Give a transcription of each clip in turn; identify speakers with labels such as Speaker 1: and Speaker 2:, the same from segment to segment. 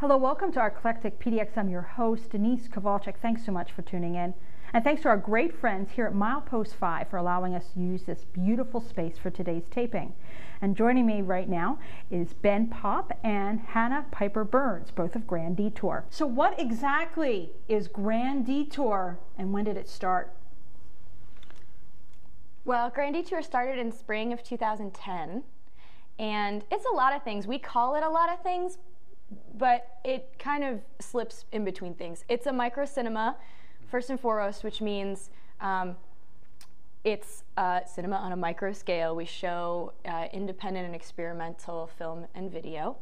Speaker 1: Hello, welcome to our Eclectic PDX. I'm your host, Denise Kowalczyk. Thanks so much for tuning in. And thanks to our great friends here at Milepost 5 for allowing us to use this beautiful space for today's taping. And joining me right now is Ben Popp and Hannah Piper Burns, both of Grand Detour. So what exactly is Grand Detour and when did it start?
Speaker 2: Well, Grand Detour started in spring of 2010, and it's a lot of things. We call it a lot of things, but it kind of slips in between things. It's a micro cinema, first and foremost, which means it's cinema on a micro scale. We show independent and experimental film and video.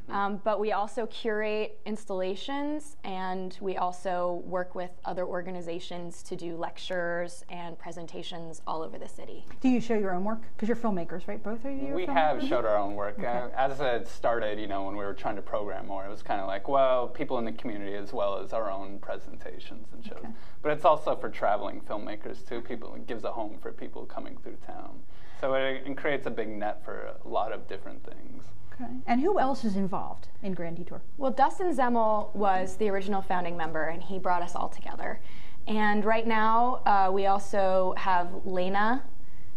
Speaker 2: But we also curate installations, and we also work with other organizations to do lectures and presentations all over the city.
Speaker 1: Do you show your own work? Because you're filmmakers, right? Both of you?
Speaker 3: We have showed our own work.
Speaker 1: Okay.
Speaker 3: As it started, when we were trying to program more, it was kind of like, well, people in the community as well as our own presentations and shows.
Speaker 1: Okay.
Speaker 3: But it's also for traveling filmmakers too. It gives a home for people coming through town. So it creates a big net for a lot of different things.
Speaker 1: Okay. And who else is involved in Grand Detour?
Speaker 2: Well, Dustin Zemmel was the original founding member, and he brought us all together. And right now, we also have Lena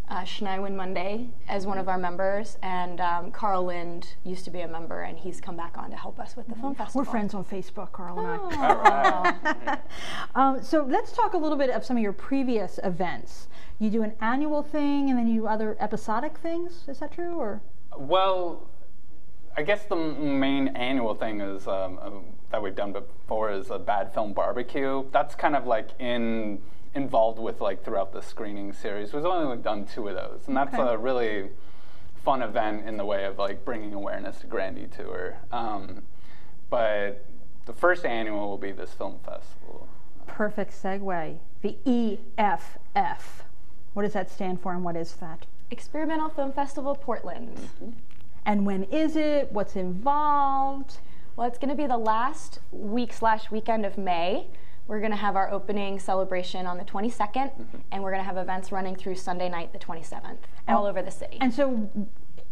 Speaker 2: Schneiwin Monday as one of our members, and Carl Lind used to be a member, and he's come back on to help us with the film festival.
Speaker 1: We're friends on Facebook, Carl and I.
Speaker 3: All right.
Speaker 1: So let's talk a little bit of some of your previous events. You do an annual thing, and then you do other episodic things. Is that true, or?
Speaker 3: Well, I guess the main annual thing is that we've done before is a Bad Film Barbecue. That's kind of like involved with throughout the screening series. We've only done 2 of those, and that's a really fun event in the way of bringing awareness to Grand Detour. But the first annual will be this film festival.
Speaker 1: Perfect segue. The EFF. What does that stand for, and what is that?
Speaker 2: Experimental Film Festival Portland.
Speaker 3: Mm-hmm.
Speaker 1: And when is it? What's involved?
Speaker 2: Well, it's going to be the last week/weekend of May. We're going to have our opening celebration on the 22nd, and we're going to have events running through Sunday night, the 27th, all over the city.
Speaker 1: And so,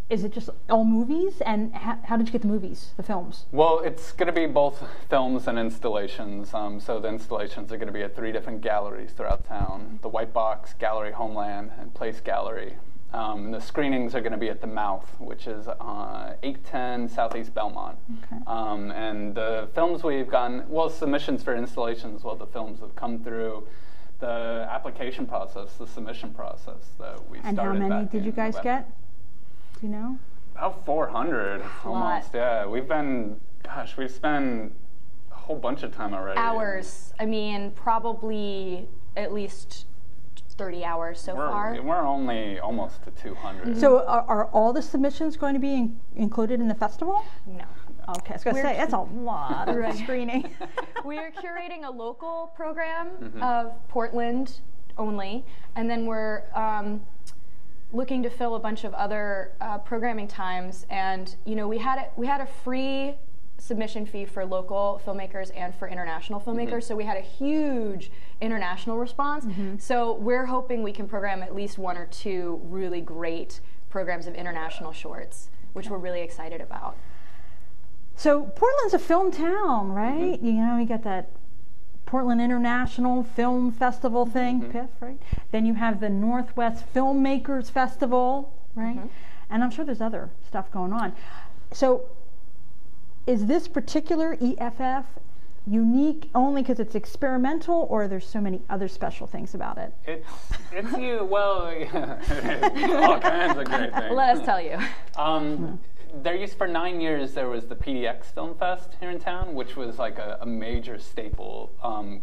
Speaker 1: is it just all movies? And how did you get the movies, the films?
Speaker 3: Well, it's going to be both films and installations. So the installations are going to be at 3 different galleries throughout town: the White Box, Gallery Homeland, and Place Gallery. And the screenings are going to be at the Mouth, which is 810 Southeast Belmont.
Speaker 1: Okay.
Speaker 3: And the films we've gotten, submissions for installations, the films have come through the application process, the submission process that we started.
Speaker 1: And how many
Speaker 3: back
Speaker 1: did you guys get? Do you know?
Speaker 3: About 400, almost. Yeah, we've spent a whole bunch of time already.
Speaker 2: Hours. I mean, probably at least 30 hours so far.
Speaker 3: We're only almost to 200.
Speaker 1: So are all the submissions going to be included in the festival?
Speaker 2: No.
Speaker 1: Okay, I was going to say, that's a lot of screening.
Speaker 2: We are curating a local program of Portland only, and then we're looking to fill a bunch of other programming times. And we had a free submission fee for local filmmakers and for international filmmakers, so we had a huge international response. So we're hoping we can program at least 1 or 2 really great programs of international shorts, which we're really excited about.
Speaker 1: So Portland's a film town, right? You got that Portland International Film Festival thing, PIF, right? Then you have the Northwest Filmmakers Festival, right? And I'm sure there's other stuff going on. So is this particular EFF unique only because it's experimental, or there's so many other special things about it?
Speaker 3: It's all kinds of great things.
Speaker 2: Let us tell you.
Speaker 3: For 9 years there was the PDX Film Fest here in town, which was like a major staple,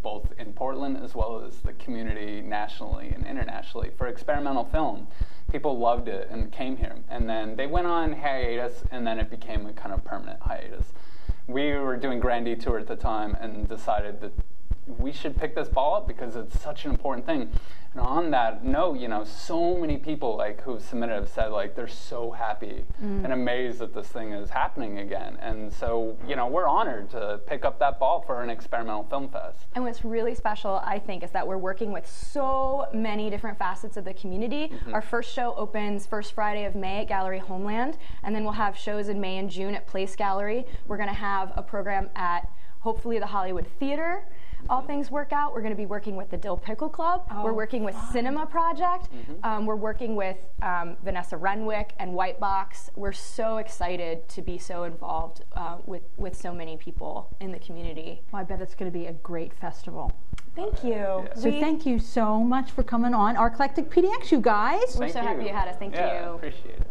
Speaker 3: both in Portland as well as the community nationally and internationally for experimental film. People loved it and came here, and then they went on hiatus, and then it became a kind of permanent hiatus. We were doing Grand Detour at the time and decided that we should pick this ball up because it's such an important thing. And on that note, you know, so many people like who've submitted have said like they're so happy and amazed that this thing is happening again. And so, you know, we're honored to pick up that ball for an experimental film fest.
Speaker 2: And what's really special, I think, is that we're working with so many different facets of the community. Our first show opens first Friday of May at Gallery Homeland, and then we'll have shows in May and June at Place Gallery. We're going to have a program at hopefully the Hollywood Theater. All things work out. We're going to be working with the Dill Pickle Club. We're working with Cinema Project. We're working with Vanessa Renwick and White Box. We're so excited to be so involved with so many people in the community.
Speaker 1: Well, I bet it's going to be a great festival.
Speaker 2: Thank you.
Speaker 3: Yeah.
Speaker 1: So thank you so much for coming on Our Eclectic PDX, you guys.
Speaker 2: We're so happy you had us. Thank you.
Speaker 3: Appreciate it.